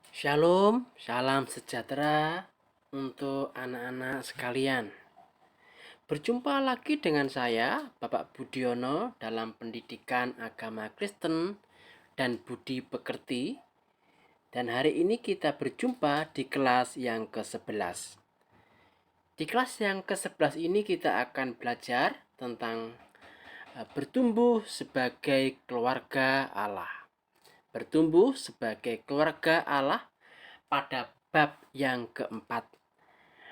Shalom, salam sejahtera untuk anak-anak sekalian. Berjumpa lagi dengan saya, Bapak Budiono, dalam pendidikan agama Kristen dan Budi Pekerti. Dan hari ini kita berjumpa di kelas yang ke-11. Di kelas yang ke-11 ini kita akan belajar tentang bertumbuh sebagai keluarga Allah. Bertumbuh sebagai keluarga Allah pada bab yang keempat.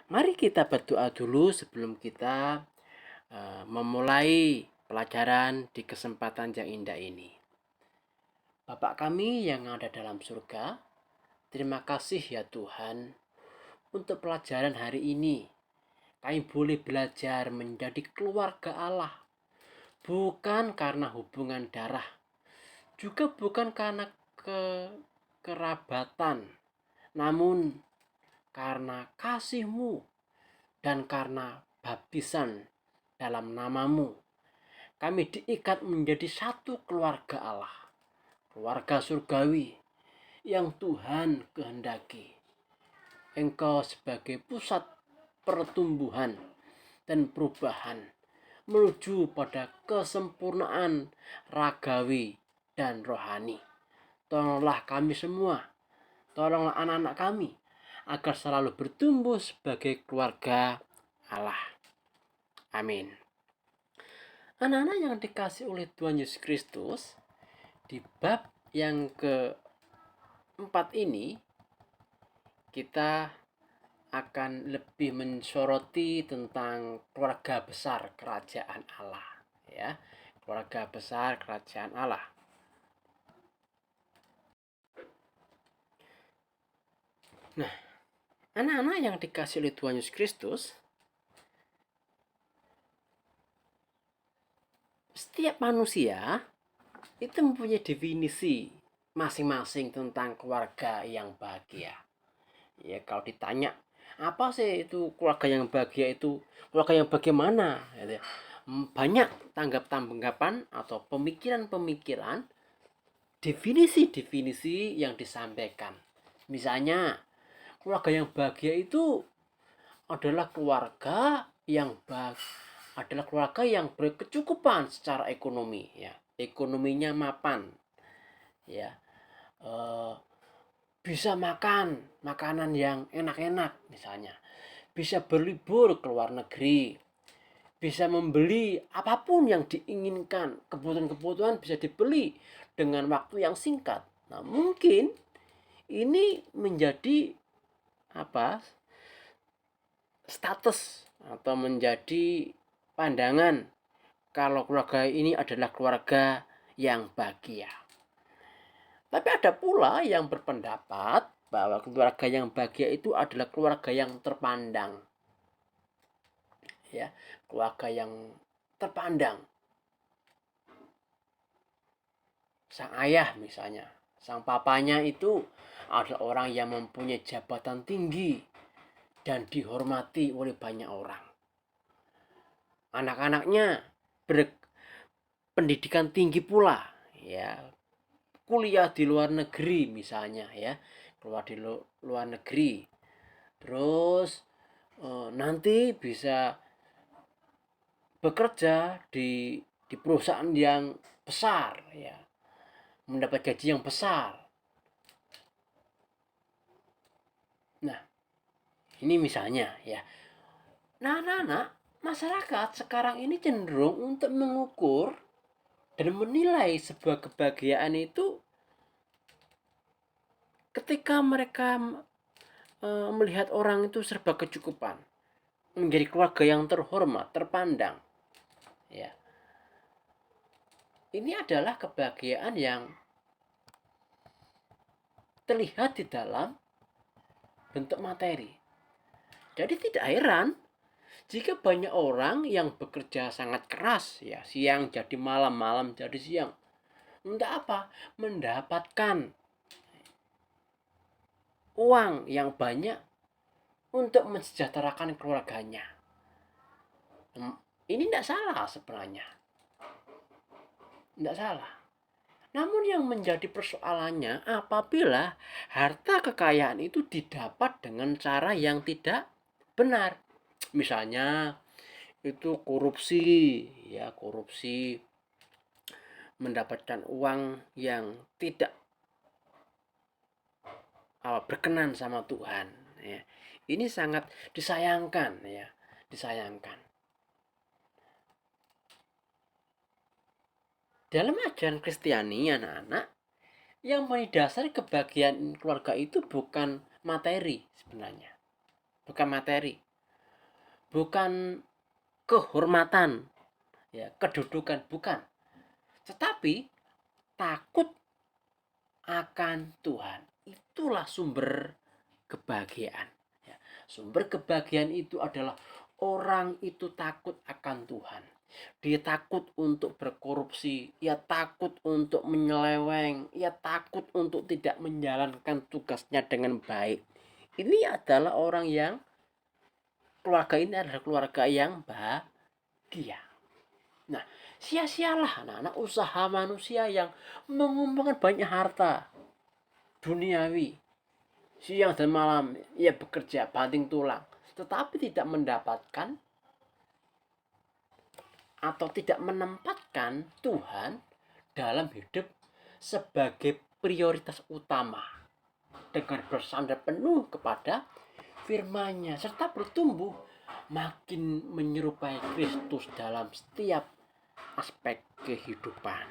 Mari kita berdoa dulu sebelum kita memulai pelajaran di kesempatan yang indah ini. Bapak kami yang ada dalam surga, terima kasih ya Tuhan untuk pelajaran hari ini. Kami boleh belajar menjadi keluarga Allah, bukan karena hubungan darah, juga bukan karena kerabatan, namun karena kasih-Mu dan karena baptisan dalam namamu. Kami diikat menjadi satu keluarga Allah, keluarga surgawi yang Tuhan kehendaki. Engkau sebagai pusat pertumbuhan dan perubahan menuju pada kesempurnaan ragawi dan rohani. Tolonglah kami semua, tolonglah anak-anak kami agar selalu bertumbuh sebagai keluarga Allah. Amin. Anak-anak yang dikasih oleh Tuhan Yesus Kristus, di bab yang keempat ini kita akan lebih mensoroti tentang keluarga besar kerajaan Allah, ya. Keluarga besar kerajaan Allah. Nah, anak-anak yang dikasih oleh Tuhan Yesus Kristus, setiap manusia itu mempunyai definisi masing-masing tentang keluarga yang bahagia. Ya, kalau ditanya apa sih itu keluarga yang bahagia, itu keluarga yang bagaimana, gitu ya. Banyak tanggapan atau pemikiran-pemikiran, definisi-definisi yang disampaikan. Misalnya, keluarga yang bahagia itu adalah keluarga yang berkecukupan secara ekonomi, ya. Ekonominya mapan, ya. Bisa makan makanan yang enak-enak misalnya, bisa berlibur ke luar negeri, bisa membeli apapun yang diinginkan, kebutuhan-kebutuhan bisa dibeli dengan waktu yang singkat. Nah, mungkin ini menjadi status atau menjadi pandangan kalau keluarga ini adalah keluarga yang bahagia. Tapi ada pula yang berpendapat bahwa keluarga yang bahagia itu adalah keluarga yang terpandang. Ya, keluarga yang terpandang. Sang ayah misalnya, sang papanya itu adalah orang yang mempunyai jabatan tinggi dan dihormati oleh banyak orang. Anak-anaknya berpendidikan tinggi pula, ya, kuliah di luar negeri misalnya, ya, keluar di luar negeri, terus nanti bisa bekerja di perusahaan yang besar, ya, mendapat gaji yang besar. Nah, ini misalnya, ya. Nah, anak-anak, masyarakat sekarang ini cenderung untuk mengukur dan menilai sebuah kebahagiaan itu ketika mereka melihat orang itu serba kecukupan, menjadi keluarga yang terhormat, terpandang, ya. Ini adalah kebahagiaan yang terlihat di dalam bentuk materi. Jadi tidak heran jika banyak orang yang bekerja sangat keras, ya, siang jadi malam, malam jadi siang, untuk apa? Mendapatkan uang yang banyak untuk mensejahterakan keluarganya. Ini tidak salah sebenarnya, tidak salah. Namun yang menjadi persoalannya apabila harta kekayaan itu didapat dengan cara yang tidak benar. Misalnya itu korupsi, ya korupsi, mendapatkan uang yang tidak berkenan sama Tuhan, ya. Ini sangat disayangkan, ya, disayangkan. Dalam ajaran Kristiani, anak-anak, yang mendasari kebahagiaan keluarga itu bukan materi sebenarnya. Bukan materi. Bukan kehormatan, ya, kedudukan, bukan. Tetapi takut akan Tuhan. Itulah sumber kebahagiaan. Ya, sumber kebahagiaan itu adalah orang itu takut akan Tuhan. Dia takut untuk berkorupsi, ia takut untuk menyeleweng, ia takut untuk tidak menjalankan tugasnya dengan baik. Ini adalah orang yang, keluarga ini adalah keluarga yang bahagia. Nah, sia-sialah anak-anak usaha manusia yang mengumpulkan banyak harta duniawi. Siang dan malam ia bekerja banting tulang, tetapi tidak mendapatkan atau tidak menempatkan Tuhan dalam hidup sebagai prioritas utama, dengan bersandar penuh kepada firman-Nya serta bertumbuh makin menyerupai Kristus dalam setiap aspek kehidupan.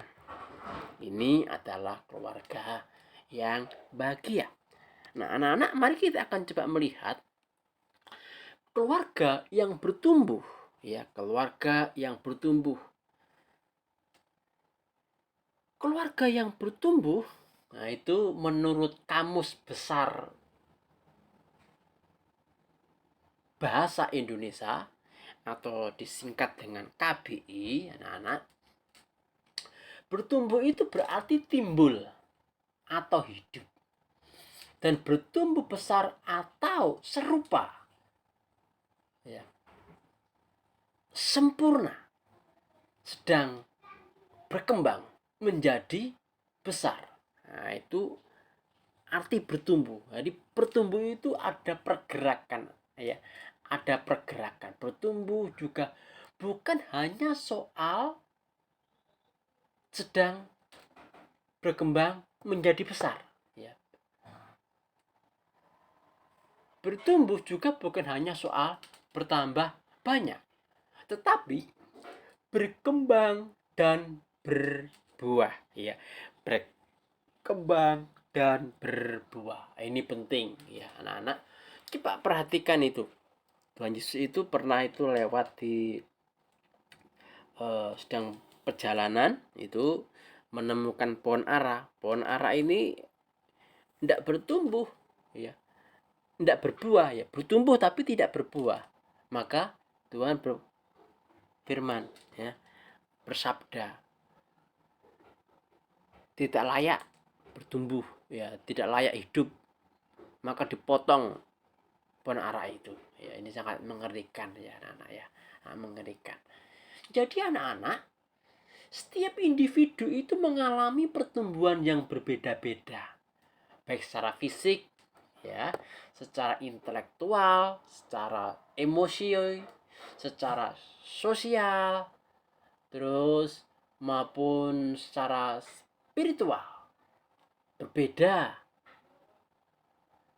Ini adalah keluarga yang bahagia. Nah, anak-anak, mari kita akan coba melihat keluarga yang bertumbuh, ya, keluarga yang bertumbuh. Keluarga yang bertumbuh, nah itu menurut Kamus Besar Bahasa Indonesia atau disingkat dengan KBI, anak-anak, bertumbuh itu berarti timbul atau hidup, dan bertumbuh besar atau serupa, ya, sempurna, sedang berkembang menjadi besar. Nah, itu arti bertumbuh. Jadi bertumbuh itu ada pergerakan, ya, ada pergerakan. Bertumbuh juga bukan hanya soal sedang berkembang menjadi besar, ya. Bertumbuh juga bukan hanya soal bertambah banyak, tetapi berkembang dan berbuah, ya. Berkembang dan berbuah. Ini penting, ya, anak-anak. Coba perhatikan itu. Tuhan Yesus itu pernah itu lewat di sedang perjalanan itu menemukan pohon ara. Pohon ara ini tidak bertumbuh, ya, tidak berbuah, ya, bertumbuh tapi tidak berbuah. Maka Tuhan berfirman, ya, bersabda, tidak layak bertumbuh, ya, tidak layak hidup, maka dipotong pohon ara itu. Ya, ini sangat mengerikan, ya, anak-anak, ya, mengerikan. Jadi anak-anak, setiap individu itu mengalami pertumbuhan yang berbeda-beda, baik secara fisik, ya, secara intelektual, secara emosi, secara sosial, terus maupun secara spiritual. Berbeda.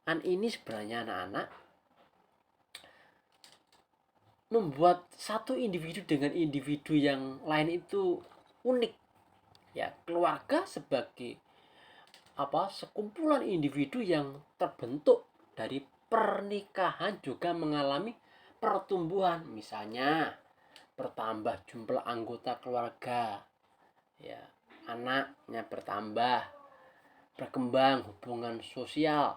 Dan ini sebenarnya anak-anak membuat satu individu dengan individu yang lain itu unik, ya. Keluarga sebagai sekumpulan individu yang terbentuk dari pernikahan juga mengalami pertumbuhan. Misalnya bertambah jumlah anggota keluarga, ya, anaknya bertambah, berkembang hubungan sosial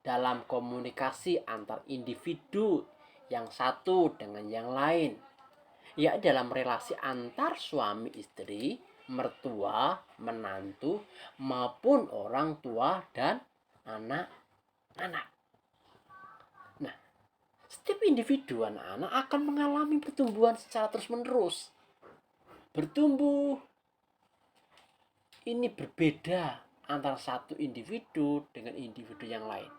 dalam komunikasi antar individu yang satu dengan yang lain, ya, dalam relasi antar suami istri, mertua, menantu, maupun orang tua dan anak-anak. Nah, setiap individu anak-anak akan mengalami pertumbuhan secara terus-menerus. Bertumbuh ini berbeda antara satu individu dengan individu yang lain.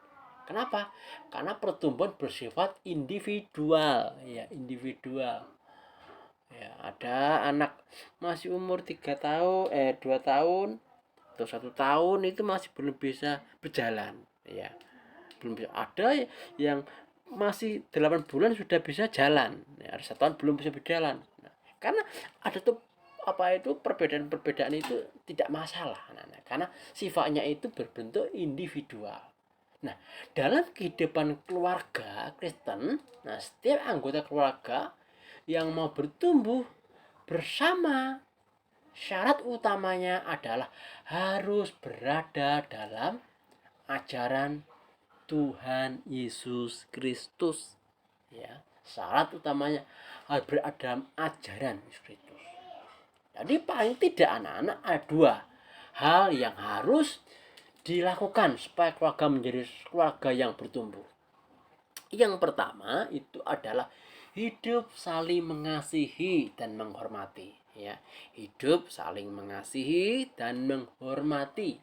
Kenapa? Karena pertumbuhan bersifat individual, ya, individual. Ya, ada anak masih umur 2 tahun atau 1 tahun itu masih belum bisa berjalan, ya. Belum bisa. Ada yang masih 8 bulan sudah bisa jalan, ya, ada 1 tahun belum bisa berjalan. Nah, karena ada tuh perbedaan-perbedaan itu tidak masalah, anak-anak, karena sifatnya itu berbentuk individual. Nah, dalam kehidupan keluarga Kristen, nah, setiap anggota keluarga yang mau bertumbuh bersama, syarat utamanya adalah harus berada dalam ajaran Tuhan Yesus Kristus. Ya, syarat utamanya harus berada dalam ajaran Yesus Kristus. Jadi paling tidak anak-anak ada 2 hal yang harus dilakukan supaya keluarga menjadi keluarga yang bertumbuh. Yang pertama itu adalah hidup saling mengasihi dan menghormati, ya. Hidup saling mengasihi dan menghormati,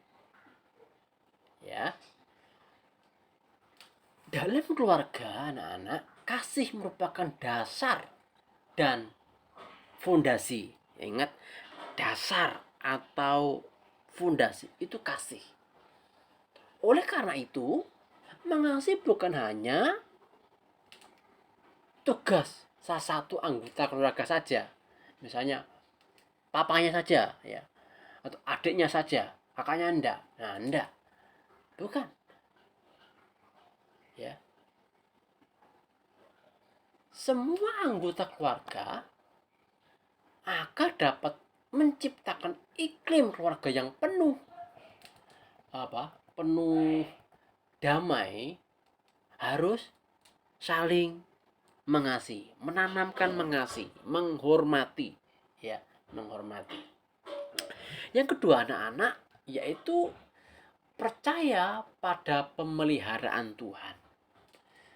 ya. Dalam keluarga anak-anak, kasih merupakan dasar dan fondasi. Ingat, dasar atau fondasi itu kasih. Oleh karena itu, mengasihi bukan hanya tugas salah satu anggota keluarga saja, misalnya papanya saja, ya, atau adiknya saja, kakaknya enggak. Nah, enggak, bukan, ya. Semua anggota keluarga agar dapat menciptakan iklim keluarga yang penuh penuh damai, harus saling mengasihi, menanamkan mengasihi, menghormati, ya, menghormati. Yang kedua anak-anak yaitu percaya pada pemeliharaan Tuhan.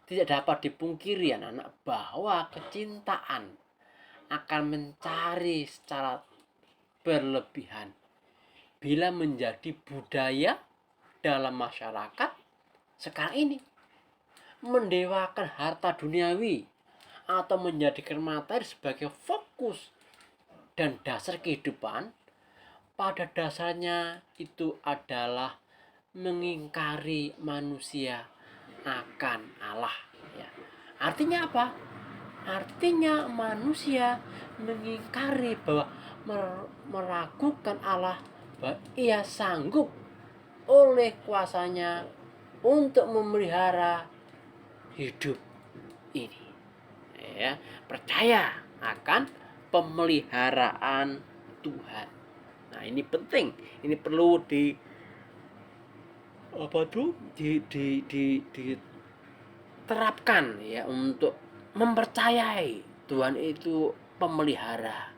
Tidak dapat dipungkiri anak-anak bahwa kecintaan akan mencari secara berlebihan bila menjadi budaya dalam masyarakat sekarang ini, mendewakan harta duniawi atau menjadikan materi sebagai fokus dan dasar kehidupan, pada dasarnya itu adalah mengingkari manusia akan Allah, ya. Artinya apa? Artinya manusia mengingkari bahwa meragukan Allah, bahwa ia sanggup oleh kuasanya untuk memelihara hidup ini, ya. Percaya akan pemeliharaan Tuhan. Nah, ini penting, ini perlu diterapkan, ya, untuk mempercayai Tuhan itu pemelihara,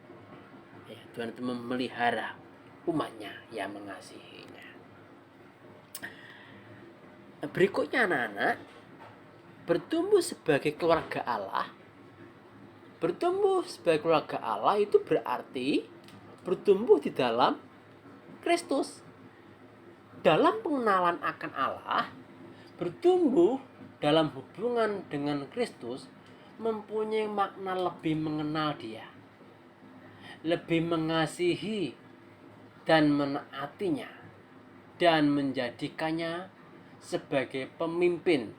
ya. Tuhan itu memelihara umatnya yang mengasihinya. Berikutnya anak-anak, bertumbuh sebagai keluarga Allah. Bertumbuh sebagai keluarga Allah itu berarti bertumbuh di dalam Kristus. Dalam pengenalan akan Allah, bertumbuh dalam hubungan dengan Kristus mempunyai makna lebih mengenal Dia, lebih mengasihi dan menaatinya, dan menjadikannya sebagai pemimpin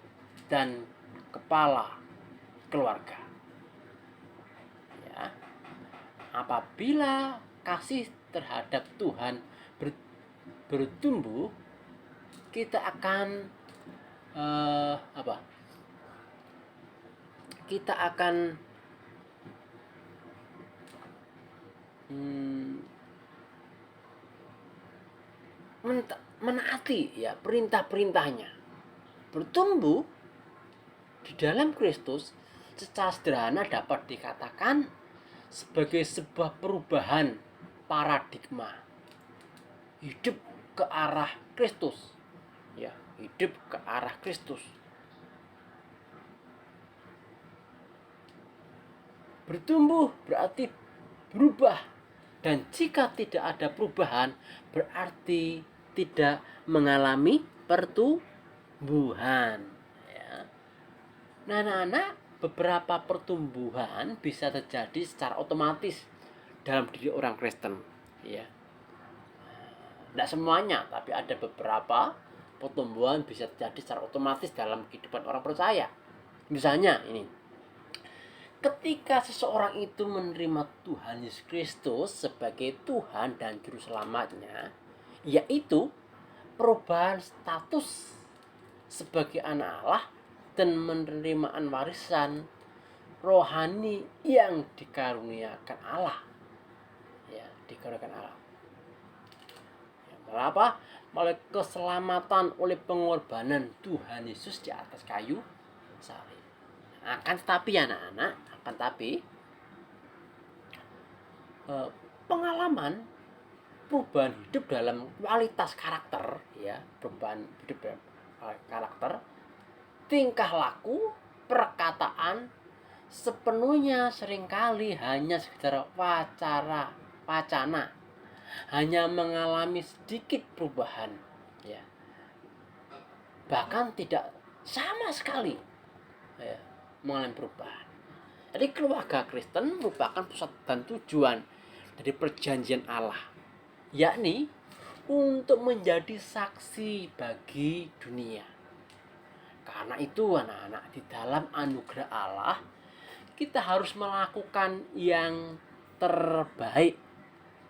dan kepala keluarga, ya. Apabila kasih terhadap Tuhan bertumbuh, kita akan kita akan menaati, ya, perintah-perintahnya. Bertumbuh di dalam Kristus secara sederhana dapat dikatakan sebagai sebuah perubahan paradigma hidup ke arah Kristus, ya, hidup ke arah Kristus. Bertumbuh berarti berubah Dan jika tidak ada perubahan, berarti tidak mengalami pertumbuhan. Ya. Nah, anak-anak, beberapa pertumbuhan bisa terjadi secara otomatis dalam diri orang Kristen. Ya. Tidak semuanya, tapi ada beberapa pertumbuhan bisa terjadi secara otomatis dalam kehidupan orang percaya. Misalnya ini, ketika seseorang itu menerima Tuhan Yesus Kristus sebagai Tuhan dan Juru Selamatnya, yaitu perubahan status sebagai anak Allah dan penerimaan warisan rohani yang dikaruniakan Allah. Ya, dikaruniakan Allah. Apa? Oleh keselamatan oleh pengorbanan Tuhan Yesus di atas kayu salib. Akan tetapi anak-anak, pengalaman perubahan hidup dalam kualitas karakter, ya, perubahan hidup dalam karakter, tingkah laku, perkataan sepenuhnya seringkali hanya sekedar wacana, hanya mengalami sedikit perubahan, ya, bahkan tidak sama sekali, ya, mengalami perubahan. Jadi keluarga Kristen merupakan pusat dan tujuan dari perjanjian Allah, yakni untuk menjadi saksi bagi dunia. Karena itu anak-anak, di dalam anugerah Allah kita harus melakukan yang terbaik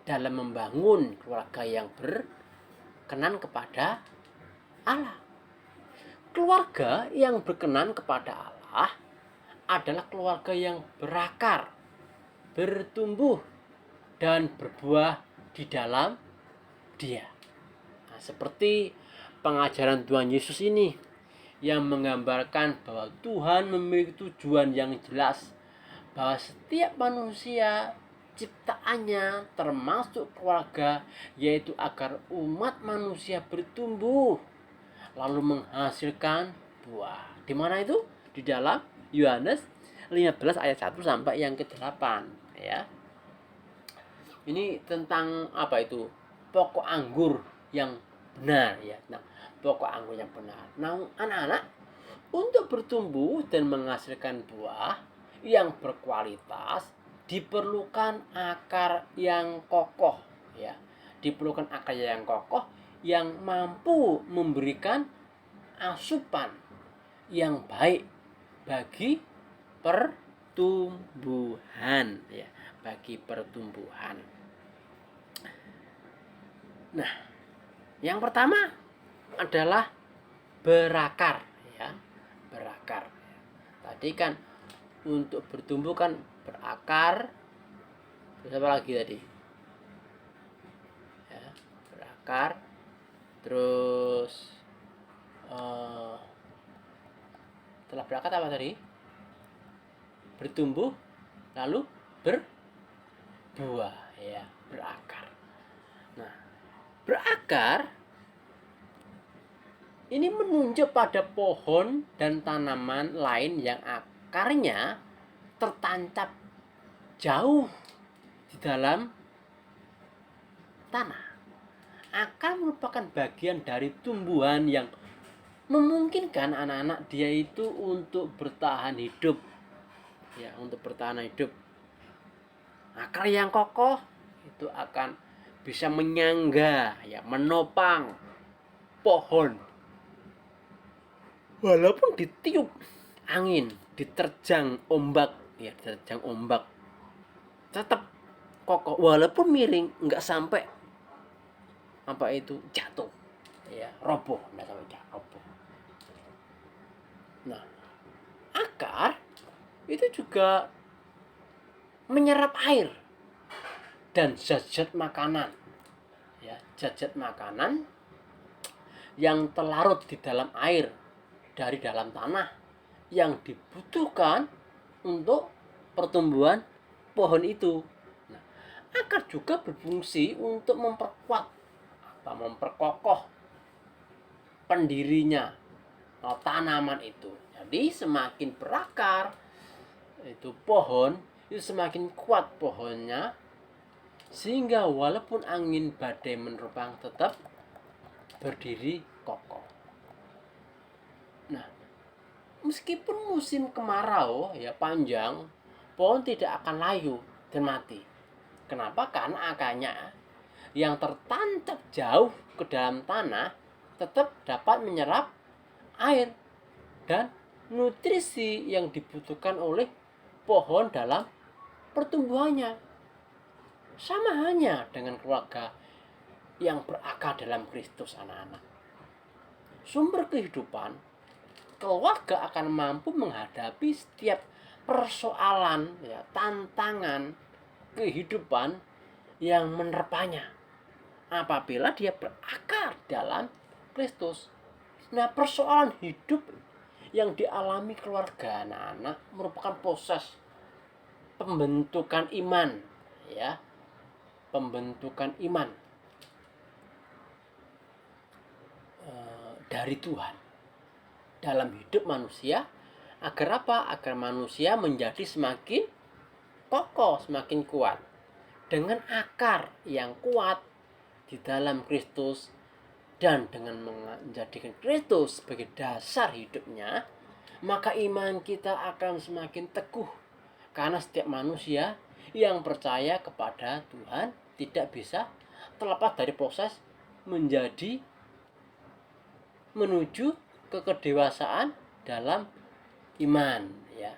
dalam membangun keluarga yang berkenan kepada Allah. Keluarga yang berkenan kepada Allah adalah keluarga yang berakar, bertumbuh, dan berbuah di dalam Dia. Nah, seperti pengajaran Tuhan Yesus ini yang menggambarkan bahwa Tuhan memiliki tujuan yang jelas, bahwa setiap manusia ciptaannya termasuk keluarga, yaitu agar umat manusia bertumbuh lalu menghasilkan buah. Di mana itu? Di dalam Yohanes 15 ayat 1 sampai yang ke-8, ya. Ini tentang apa itu? Pokok anggur yang benar, ya. Nah, pokok anggur yang benar. Nah, anak-anak, untuk bertumbuh dan menghasilkan buah yang berkualitas diperlukan akar yang kokoh, ya. Diperlukan akar yang kokoh yang mampu memberikan asupan yang baik bagi pertumbuhan, ya, bagi pertumbuhan. Nah, yang pertama adalah berakar, ya, berakar. Tadi kan untuk bertumbuh kan berakar, terus apa lagi tadi? Ya, berakar, terus setelah berakar apa tadi? Bertumbuh, lalu berbuah, ya, berakar. Nah, berakar ini menunjuk pada pohon dan tanaman lain yang akarnya tertancap jauh di dalam tanah. Akar merupakan bagian dari tumbuhan yang memungkinkan anak-anak dia itu untuk bertahan hidup, ya, untuk bertahan hidup. Akar yang kokoh itu akan bisa menyangga, ya, menopang pohon walaupun ditiup angin, diterjang ombak, ya, diterjang ombak tetap kokoh walaupun miring, nggak sampai apa itu jatuh, ya, roboh, nggak sampai roboh. Nah, akar itu juga menyerap air dan zat-zat makanan, ya, zat-zat makanan yang terlarut di dalam air dari dalam tanah yang dibutuhkan untuk pertumbuhan pohon itu. Nah, akar juga berfungsi untuk memperkokoh pendirinya tanaman itu. Jadi semakin berakar itu pohon, itu semakin kuat pohonnya, sehingga walaupun angin badai menerpang tetap berdiri kokoh. Nah, meskipun musim kemarau ya panjang, pohon tidak akan layu dan mati. Kenapa? Karena akarnya yang tertancap jauh ke dalam tanah tetap dapat menyerap air dan nutrisi yang dibutuhkan oleh pohon dalam pertumbuhannya. Sama halnya dengan keluarga yang berakar dalam Kristus, anak-anak. Sumber kehidupan, keluarga akan mampu menghadapi setiap persoalan, ya, tantangan kehidupan yang menerpanya apabila dia berakar dalam Kristus. Nah, persoalan hidup yang dialami keluarga anak-anak merupakan proses pembentukan iman, ya, pembentukan iman dari Tuhan dalam hidup manusia. Agar apa? Agar manusia menjadi semakin kokoh, semakin kuat. Dengan akar yang kuat di dalam Kristus dan dengan menjadikan Kristus sebagai dasar hidupnya, maka iman kita akan semakin teguh. Karena setiap manusia yang percaya kepada Tuhan tidak bisa terlepas dari proses menuju ke kedewasaan dalam iman, ya.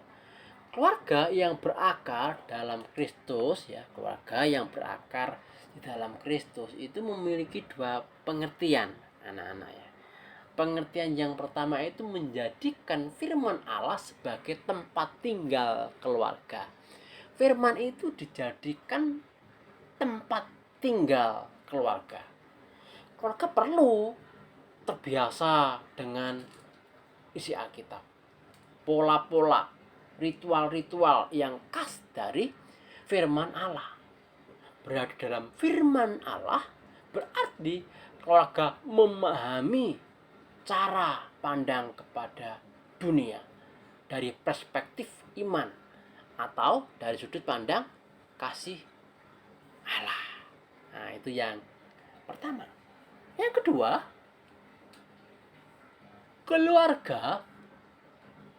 Keluarga yang berakar dalam Kristus, ya, keluarga yang berakar di dalam Kristus itu memiliki dua pengertian, anak-anak, ya. Pengertian yang pertama itu menjadikan firman Allah sebagai tempat tinggal keluarga. Firman itu dijadikan tempat tinggal keluarga. Keluarga perlu terbiasa dengan isi Alkitab, pola-pola, ritual-ritual yang khas dari firman Allah. Berada dalam firman Allah berarti keluarga memahami cara pandang kepada dunia dari perspektif iman atau dari sudut pandang kasih Allah. Nah, itu yang pertama. Yang kedua, keluarga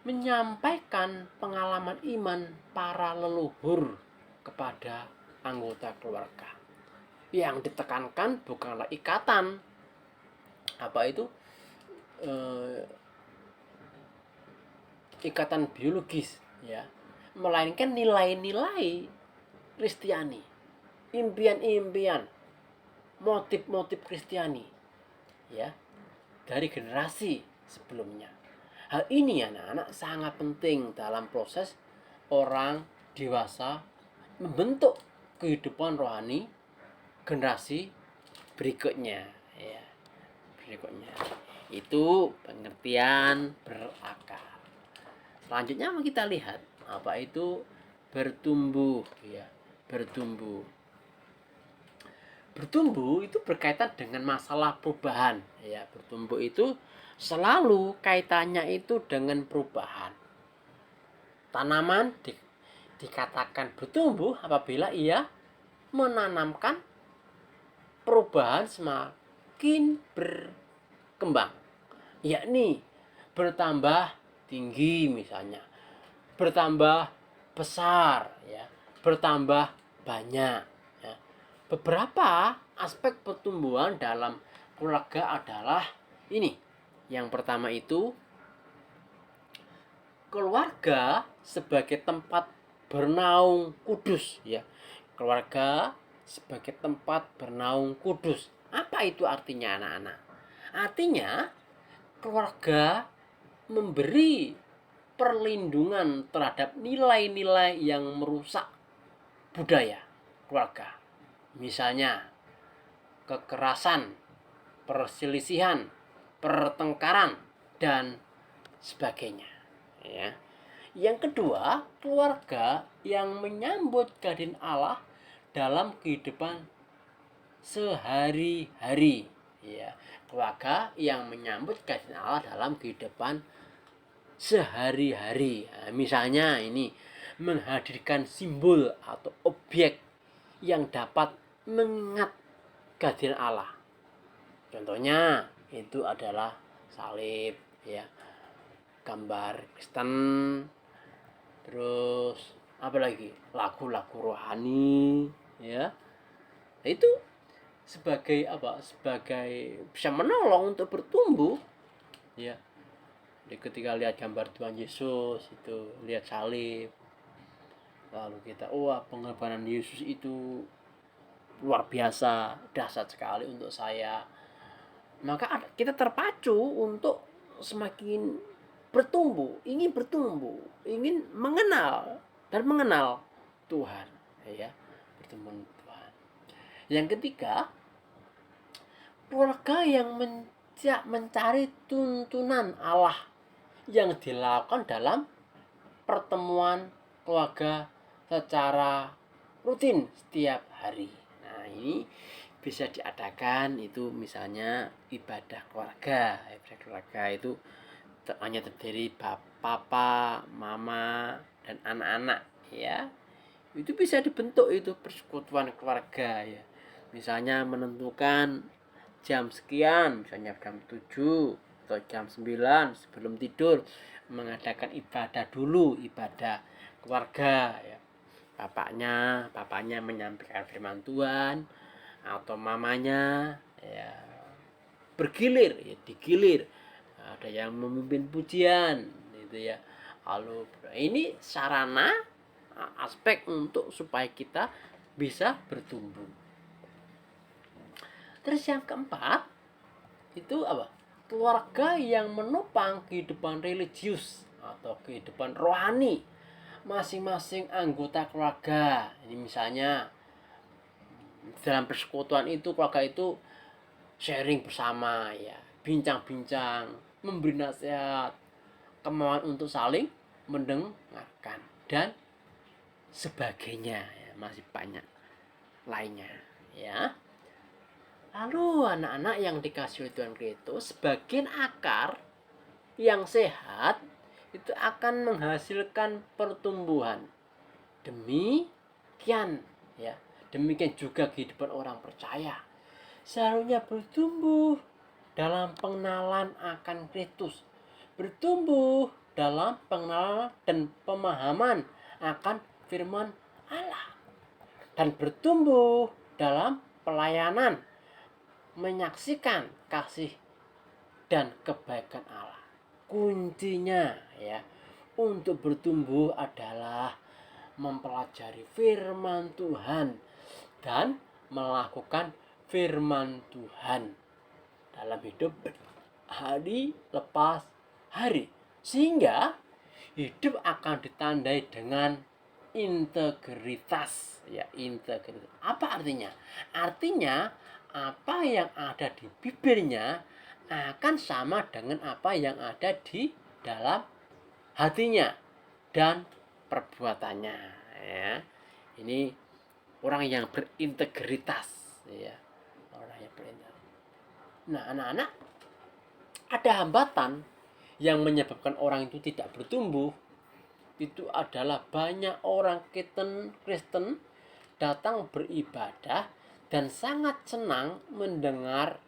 menyampaikan pengalaman iman para leluhur kepada anggota keluarga. Yang ditekankan bukanlah ikatan ikatan biologis, ya, melainkan nilai-nilai Kristiani, impian-impian, motif-motif Kristiani, ya, dari generasi sebelumnya. Hal ini, anak-anak, sangat penting dalam proses orang dewasa membentuk kehidupan rohani generasi berikutnya, ya. Berikutnya itu pengertian berakar. Selanjutnya kita lihat apa itu bertumbuh, ya. Bertumbuh itu berkaitan dengan masalah perubahan, ya. Bertumbuh itu selalu kaitannya itu dengan perubahan. Tanaman dikatakan bertumbuh apabila ia menanamkan perubahan semakin berkembang, yakni bertambah tinggi, misalnya bertambah besar, ya, bertambah banyak, ya. Beberapa aspek pertumbuhan dalam keluarga adalah ini. Yang pertama itu keluarga sebagai tempat bernaung kudus, ya. Keluarga sebagai tempat bernaung kudus. Apa itu artinya, anak-anak? Artinya keluarga memberi perlindungan terhadap nilai-nilai yang merusak budaya keluarga. Misalnya kekerasan, perselisihan, pertengkaran, dan sebagainya, ya. Yang kedua, keluarga yang menyambut kehadiran Allah dalam kehidupan sehari-hari, ya. Keluarga yang menyambut kehadiran Allah dalam kehidupan sehari-hari. Nah, misalnya ini menghadirkan simbol atau objek yang dapat mengingat kehadiran Allah. Contohnya itu adalah salib, ya, gambar Kristen, terus apa lagi, lagu-lagu rohani, ya. Itu sebagai apa? Sebagai bisa menolong untuk bertumbuh, ya. Jadi ketika lihat gambar Tuhan Yesus itu, lihat salib, lalu kita, wah, pengorbanan Yesus itu luar biasa, dahsyat sekali untuk saya. Maka kita terpacu untuk semakin bertumbuh, ingin mengenal Tuhan, ya, bertemu Tuhan. Yang ketiga, keluarga yang mencari tuntunan Allah yang dilakukan dalam pertemuan keluarga secara rutin setiap hari. Nah, ini bisa diadakan itu misalnya ibadah keluarga. Ibadah keluarga itu hanya terdiri papa, mama, dan anak-anak, ya. Itu bisa dibentuk itu persekutuan keluarga, ya. Misalnya menentukan jam sekian, misalnya jam 7 atau jam 9 sebelum tidur mengadakan ibadah dulu, ibadah keluarga, ya. Bapaknya menyampaikan firman Tuhan, atau mamanya, ya, bergilir, ya, digilir. Ada yang memimpin pujian, gitu, ya. Lalu ini sarana aspek untuk supaya kita bisa bertumbuh. Terus yang keempat itu apa? Keluarga yang menopang kehidupan religius atau kehidupan rohani masing-masing anggota keluarga. Ini misalnya dalam persekutuan itu, keluarga itu sharing bersama, ya, bincang-bincang, memberi nasihat, kemauan untuk saling mendengarkan, dan sebagainya, ya, masih banyak lainnya, ya. Lalu anak-anak yang dikasih oleh Tuhan Kristus, sebagian akar yang sehat itu akan menghasilkan pertumbuhan. Demikian, ya, demikian juga kehidupan orang percaya seharusnya bertumbuh dalam pengenalan akan Kristus, bertumbuh dalam pengenalan dan pemahaman akan firman Allah, dan bertumbuh dalam pelayanan menyaksikan kasih dan kebaikan Allah. Kuncinya, ya, untuk bertumbuh adalah mempelajari firman Tuhan dan melakukan firman Tuhan dalam hidup hari lepas hari, sehingga hidup akan ditandai dengan integritas, ya, integritas. Apa artinya? Artinya apa yang ada di bibirnya akan sama dengan apa yang ada di dalam hatinya dan perbuatannya, ya. Ini orang yang berintegritas, ya, orang yang berintegritas. Nah, anak-anak, ada hambatan yang menyebabkan orang itu tidak bertumbuh. Itu adalah banyak orang Kristen datang beribadah dan sangat senang mendengar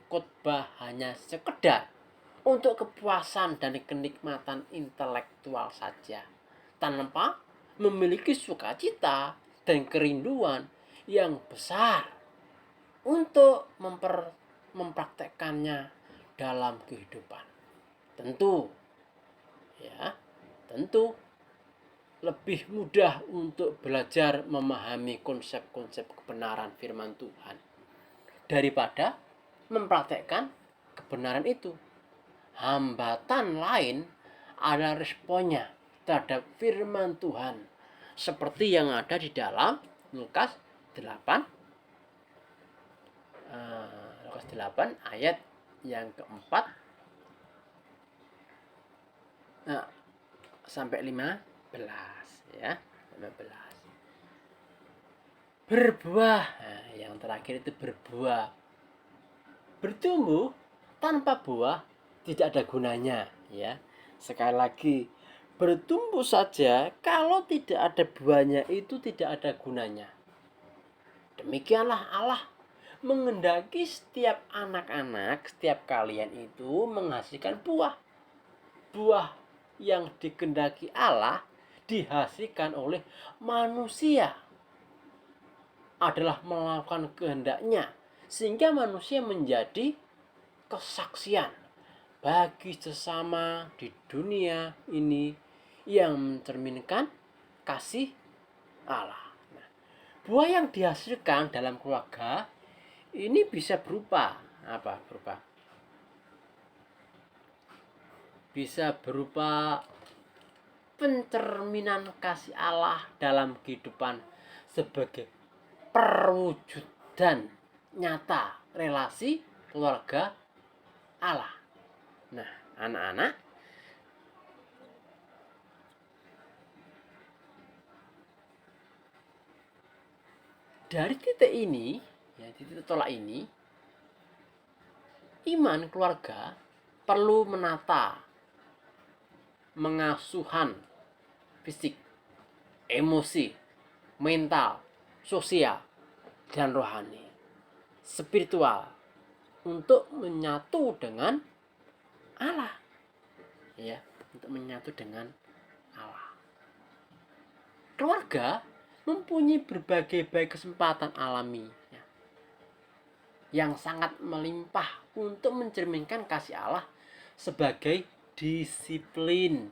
khotbah hanya sekedar untuk kepuasan dan kenikmatan intelektual saja, tanpa memiliki sukacita dan kerinduan yang besar untuk mempraktekkannya dalam kehidupan. Tentu, ya, tentu lebih mudah untuk belajar memahami konsep-konsep kebenaran firman Tuhan daripada mempraktekkan kebenaran itu. Hambatan lain adalah responnya terhadap firman Tuhan, seperti yang ada di dalam Lukas 8 ayat yang keempat sampai 15, ya, 15. Berbuah, nah, yang terakhir itu berbuah. Bertumbuh tanpa buah tidak ada gunanya, ya. Sekali lagi, bertumbuh saja kalau tidak ada buahnya itu tidak ada gunanya. Demikianlah Allah menghendaki setiap anak-anak, setiap kalian itu menghasilkan buah. Buah yang dikehendaki Allah dihasilkan oleh manusia adalah melakukan kehendaknya, sehingga manusia menjadi kesaksian bagi sesama di dunia ini yang mencerminkan kasih Allah. Nah, buah yang dihasilkan dalam keluarga ini bisa berupa apa? Bisa berupa pencerminan kasih Allah dalam kehidupan sebagai perwujudan nyata relasi keluarga Allah. Nah, anak-anak, dari titik ini, ya, titik tolak ini, iman keluarga perlu menata mengasuhan fisik, emosi, mental, sosial, dan rohani, spiritual untuk menyatu dengan Allah. Ya, untuk menyatu dengan Allah. Keluarga mempunyai berbagai baik kesempatan alami ya, yang sangat melimpah untuk mencerminkan kasih Allah sebagai disiplin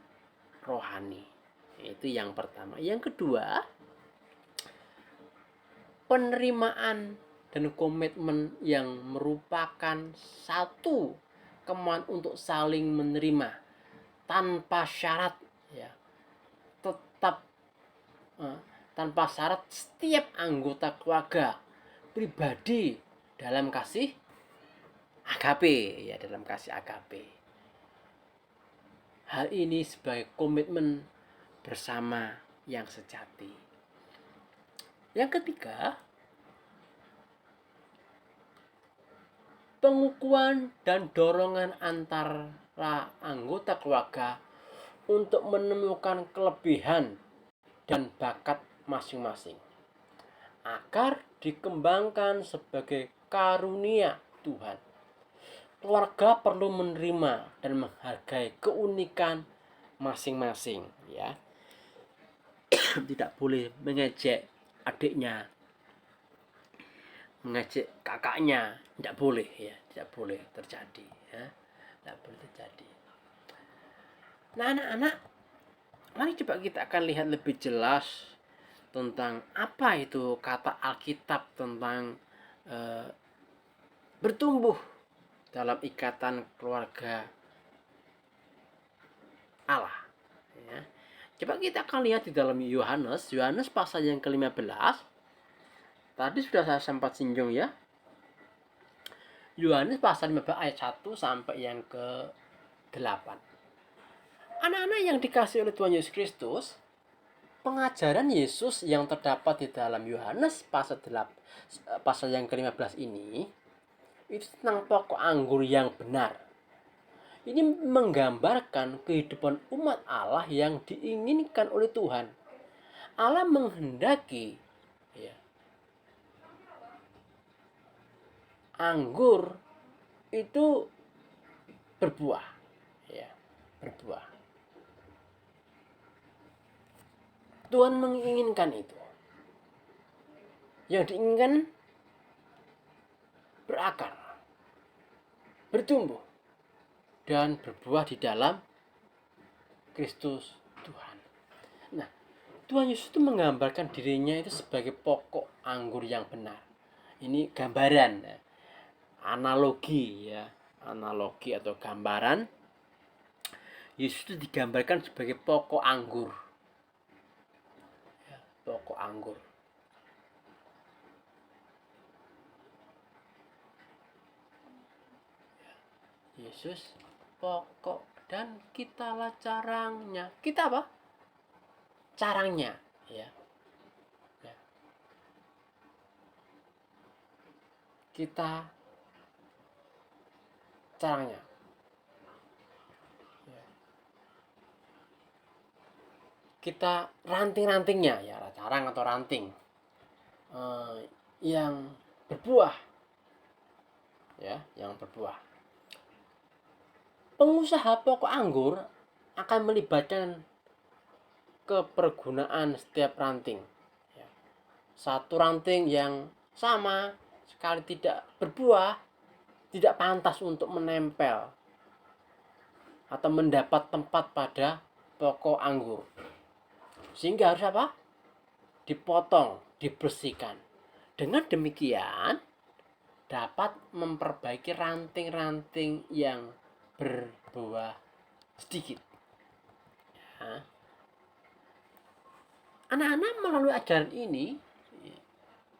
rohani. Itu yang pertama. Yang kedua, penerimaan dan komitmen yang merupakan satu kemauan untuk saling menerima tanpa syarat ya, tetap tanpa syarat setiap anggota keluarga pribadi dalam kasih agape ya, dalam kasih agape. Hal ini sebagai komitmen bersama yang sejati. Yang ketiga, pengukuhan dan dorongan antara anggota keluarga untuk menemukan kelebihan dan bakat masing-masing agar dikembangkan sebagai karunia Tuhan. Keluarga perlu menerima dan menghargai keunikan masing-masing ya. Tidak boleh mengejek adiknya, mengejek kakaknya, tidak boleh ya, tidak boleh terjadi ya. Tidak boleh terjadi. Nah, anak-anak, mari coba kita akan lihat lebih jelas tentang apa itu kata Alkitab tentang bertumbuh dalam ikatan keluarga Allah ya. Coba kita akan lihat di dalam Yohanes pasal yang ke-15. Tadi sudah saya sempat singgung ya. Yohanes pasal 15 ayat 1 sampai yang ke-8. Anak-anak yang dikasih oleh Tuhan Yesus Kristus, pengajaran Yesus yang terdapat di dalam Yohanes pasal yang ke-15 ini itu tentang pokok anggur yang benar. Ini menggambarkan kehidupan umat Allah yang diinginkan oleh Tuhan. Allah menghendaki ya, anggur itu berbuah ya, berbuah. Tuhan menginginkan itu. Yang diinginkan berakar, bertumbuh, dan berbuah di dalam Kristus Tuhan. Nah, Tuhan Yesus itu menggambarkan dirinya itu sebagai pokok anggur yang benar. Ini gambaran ya, analogi ya, analogi atau gambaran. Yesus itu digambarkan sebagai pokok anggur ya, pokok anggur. Yesus pokok dan kitalah carangnya. Kita apa? Carangnya ya. Ya. Kita carangnya. Ya. Kita ranting-rantingnya ya, carang atau ranting. yang berbuah, ya, yang berbuah. Pengusaha pokok anggur akan melibatkan kepergunaan setiap ranting. Ya. Satu ranting yang sama sekali tidak berbuah tidak pantas untuk menempel atau mendapat tempat pada pokok anggur. Sehingga harus apa? Dipotong, dibersihkan. Dengan demikian dapat memperbaiki ranting-ranting yang berbuah sedikit. Ya. Anak-anak melalui ajaran ini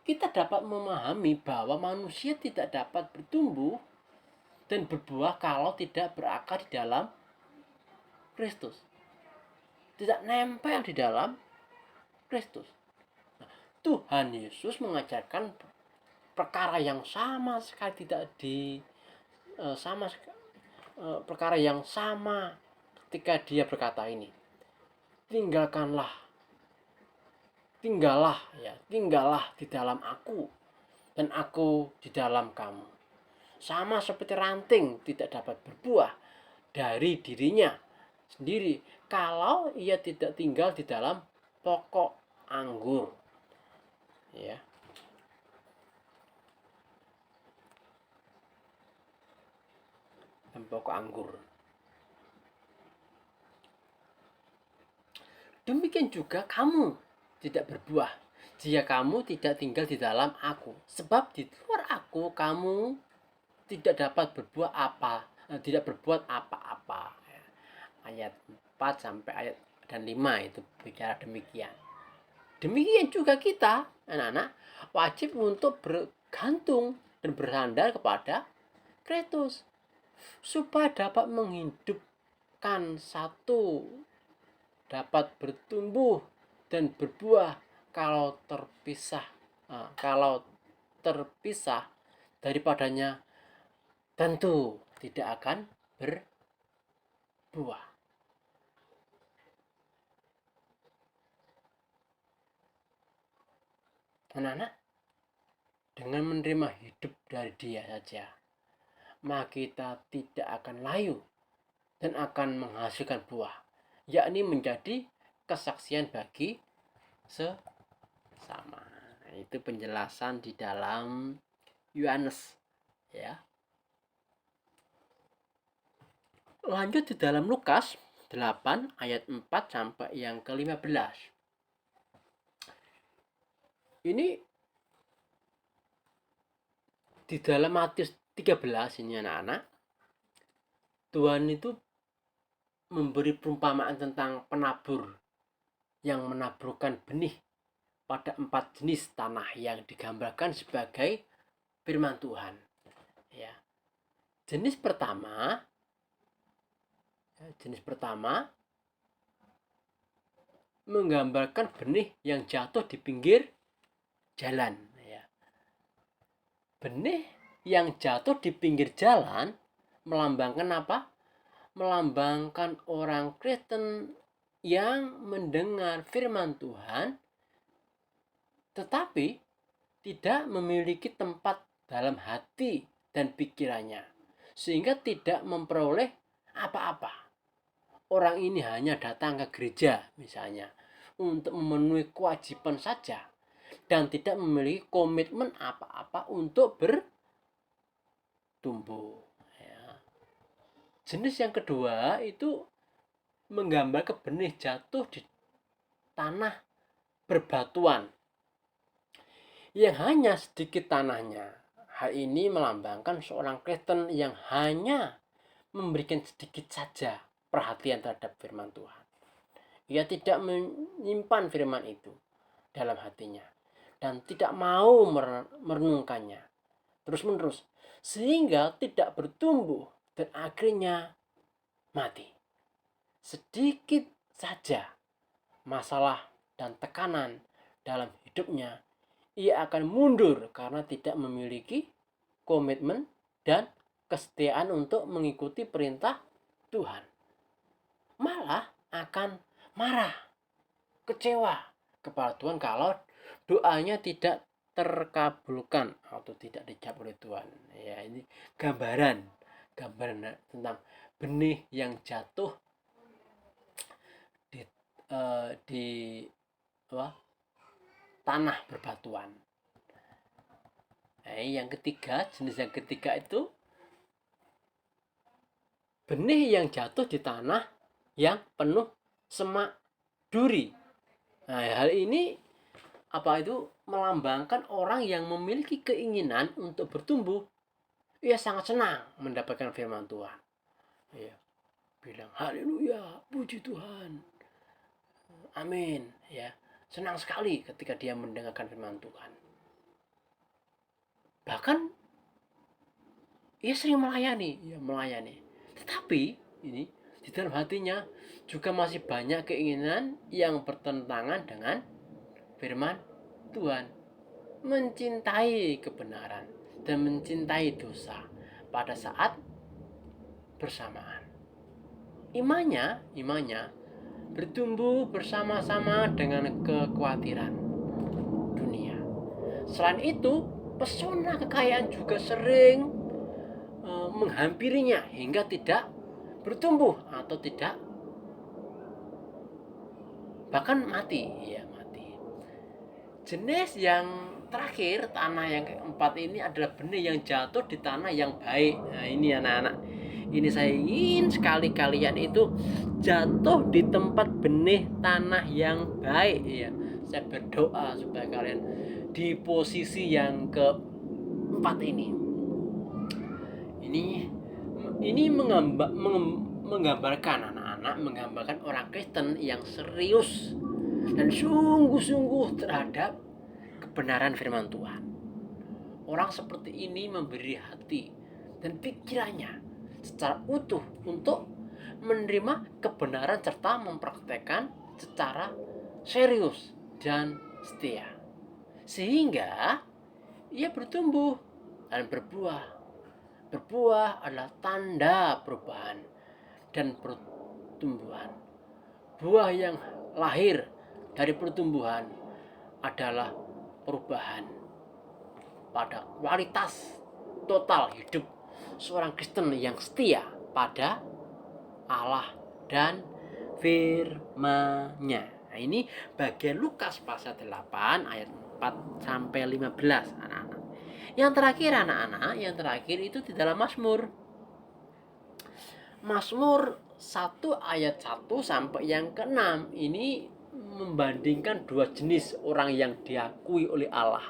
kita dapat memahami bahwa manusia tidak dapat bertumbuh dan berbuah kalau tidak berakar di dalam Kristus. Tidak nempel di dalam Kristus. Tuhan Yesus mengajarkan perkara yang sama sekali tidak perkara yang sama ketika dia berkata ini. Tinggallah di dalam aku dan aku di dalam kamu. Sama seperti ranting tidak dapat berbuah dari dirinya sendiri kalau ia tidak tinggal di dalam pokok anggur. Ya. Dan pokok anggur. Demikian juga kamu tidak berbuah jika kamu tidak tinggal di dalam aku. Sebab di luar aku kamu tidak dapat tidak berbuat apa-apa. Ayat 4 sampai ayat dan 5 itu bicara demikian. Demikian juga kita, anak-anak, wajib untuk bergantung dan bersandar kepada Kristus supaya dapat menghidupkan satu, dapat bertumbuh dan berbuah. Kalau terpisah daripadanya tentu tidak akan berbuah. Anak-anak, dengan menerima hidup dari Dia saja, maka kita tidak akan layu dan akan menghasilkan buah, yakni menjadi kesaksian bagi sesama. Itu penjelasan di dalam Yohanes, ya. Lanjut di dalam Lukas 8 ayat 4 sampai yang ke-15. Ini di dalam Matius 13 ini anak-anak, Tuhan itu memberi perumpamaan tentang penabur yang menaburkan benih pada 4 jenis tanah yang digambarkan sebagai firman Tuhan. Ya. Jenis pertama menggambarkan benih yang jatuh di pinggir jalan. Ya. Benih yang jatuh di pinggir jalan melambangkan apa? Melambangkan orang Kristen yang mendengar firman Tuhan tetapi tidak memiliki tempat dalam hati dan pikirannya sehingga tidak memperoleh apa-apa. Orang ini hanya datang ke gereja misalnya untuk memenuhi kewajiban saja dan tidak memiliki komitmen apa-apa untuk bertumbuh. Ya. Jenis yang kedua itu menggambarkan benih jatuh di tanah berbatuan yang hanya sedikit tanahnya. Hal ini melambangkan seorang Kristen yang hanya memberikan sedikit saja perhatian terhadap firman Tuhan. Ia tidak menyimpan firman itu dalam hatinya dan tidak mau merenungkannya terus-menerus sehingga tidak bertumbuh dan akhirnya mati. Sedikit saja masalah dan tekanan dalam hidupnya, ia akan mundur karena tidak memiliki komitmen dan kesetiaan untuk mengikuti perintah Tuhan. Malah akan marah, kecewa kepada Tuhan kalau doanya tidak terkabulkan atau tidak dijawab oleh Tuhan. Ya, ini gambaran tentang benih yang jatuh di tanah berbatuan. Nah, jenis yang ketiga itu benih yang jatuh di tanah yang penuh semak duri. Nah, hal ini melambangkan orang yang memiliki keinginan untuk bertumbuh. Ia sangat senang mendapatkan firman Tuhan. Ya, bilang haleluya, puji Tuhan, amin. Ya, senang sekali ketika dia mendengarkan firman Tuhan. Bahkan ia sering melayani. Tetapi ini di dalam hatinya juga masih banyak keinginan yang bertentangan dengan firman Tuhan. Mencintai kebenaran dan mencintai dosa pada saat bersamaan. Imannya bertumbuh bersama-sama dengan kekhawatiran dunia. Selain itu, pesona kekayaan juga sering menghampirinya hingga tidak bertumbuh atau tidak bahkan mati. Jenis yang terakhir, tanah yang keempat ini adalah benih yang jatuh di tanah yang baik. Nah, ini anak-anak, ini saya ingin sekali kalian itu jatuh di tempat benih tanah yang baik. Ya, saya berdoa supaya kalian di posisi yang keempat ini. Ini menggambarkan anak-anak, menggambarkan orang Kristen yang serius dan sungguh-sungguh terhadap kebenaran firman Tuhan. Orang seperti ini memberi hati dan pikirannya secara utuh untuk menerima kebenaran serta mempraktekkan secara serius dan setia. Sehingga ia bertumbuh dan berbuah. Berbuah adalah tanda perubahan dan pertumbuhan. Buah yang lahir dari pertumbuhan adalah perubahan pada kualitas total hidup seorang Kristen yang setia pada Allah dan firman-Nya. Nah, ini bagian Lukas pasal 8 ayat 4 sampai 15 anak-anak. Yang terakhir itu di dalam Mazmur 1 ayat 1 sampai yang ke-6. Ini membandingkan dua jenis orang yang diakui oleh Allah,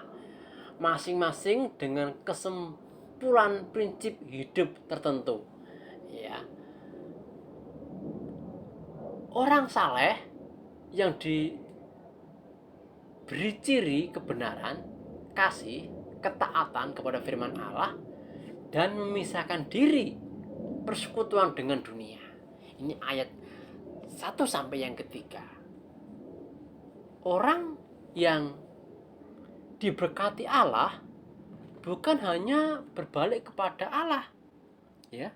masing-masing dengan kesimpulan prinsip hidup tertentu. Ya. Orang saleh yang diberi ciri kebenaran, kasih, ketaatan kepada firman Allah, dan memisahkan diri persekutuan dengan dunia. Ini ayat 1 sampai yang ketiga. Orang yang diberkati Allah bukan hanya berbalik kepada Allah, ya,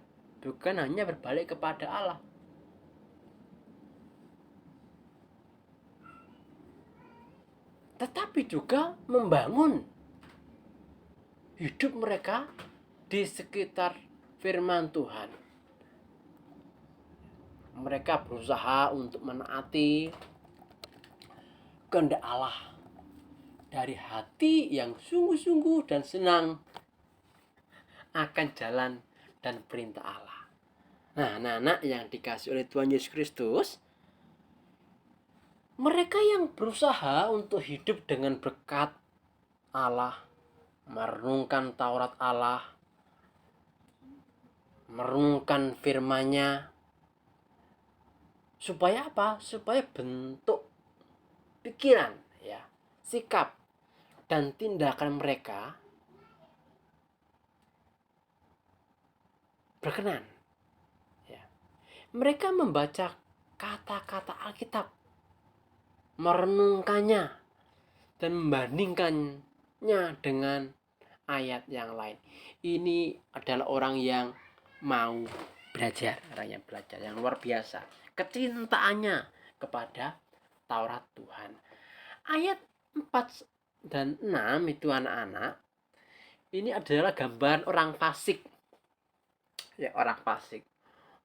tetapi juga membangun hidup mereka di sekitar firman Tuhan. Mereka berusaha untuk menaati kehendak Allah dari hati yang sungguh-sungguh dan senang akan jalan dan perintah Allah. Nah, anak-anak yang dikasih oleh Tuhan Yesus Kristus, mereka yang berusaha untuk hidup dengan berkat Allah, merenungkan Taurat Allah, merenungkan firman-Nya, supaya apa? Supaya bentuk pikiran, ya, sikap dan tindakan mereka berkenan. Ya. Mereka membaca kata-kata Alkitab, merenungkannya dan membandingkannya dengan ayat yang lain. Ini adalah orang yang mau belajar, yang luar biasa kecintaannya kepada Taurat Tuhan. Ayat 4 dan 6 itu anak-anak, ini adalah gambaran orang fasik. Ya, orang fasik.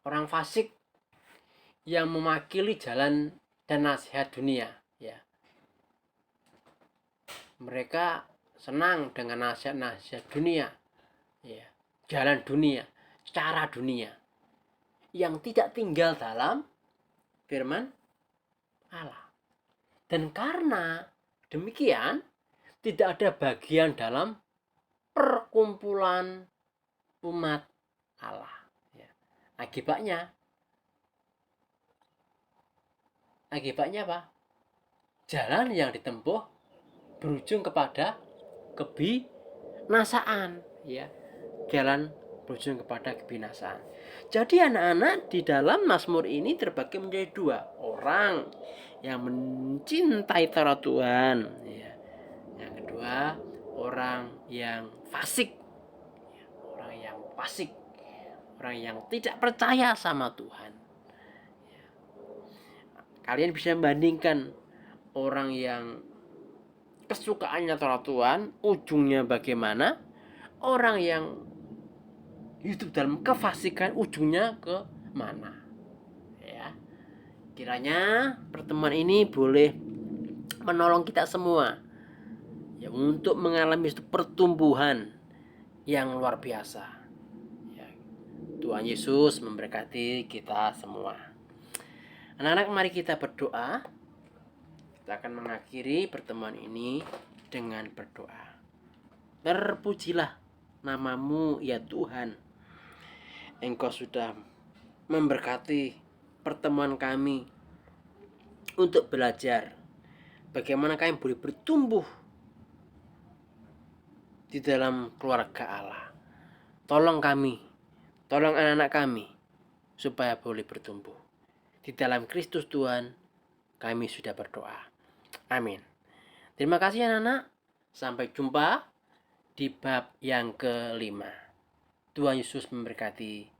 Orang fasik yang mewakili jalan dan nasihat dunia, ya. Mereka senang dengan nasihat dunia, ya. Jalan dunia, cara dunia yang tidak tinggal dalam firman Allah. Dan karena demikian, tidak ada bagian dalam perkumpulan umat Allah. Ya. Akibatnya apa? Jalan yang ditempuh berujung kepada kebinasaan. Ya. Jalan berujung kepada kebinasaan. Jadi anak-anak, di dalam Mazmur ini terbagi menjadi 2. Orang yang mencintai Taurat Tuhan, ya. Yang kedua, orang yang fasik. Orang yang fasik, orang yang tidak percaya sama Tuhan. Kalian bisa membandingkan orang yang kesukaannya Taurat Tuhan, ujungnya bagaimana? Orang yang hidup dalam kefasikan, ujungnya ke mana? Ya. Kiranya pertemuan ini boleh menolong kita semua, ya, untuk mengalami pertumbuhan yang luar biasa. Ya. Tuhan Yesus memberkati kita semua. Anak-anak, mari kita berdoa. Kita akan mengakhiri pertemuan ini dengan berdoa. Terpujilah namamu ya Tuhan. Engkau sudah memberkati pertemuan kami untuk belajar bagaimana kami boleh bertumbuh di dalam keluarga Allah. Tolong kami, tolong anak-anak kami supaya boleh bertumbuh. Di dalam Kristus Tuhan kami sudah berdoa. Amin. Terima kasih anak-anak. Sampai jumpa di bab yang ke-5. Tuhan Yesus memberkati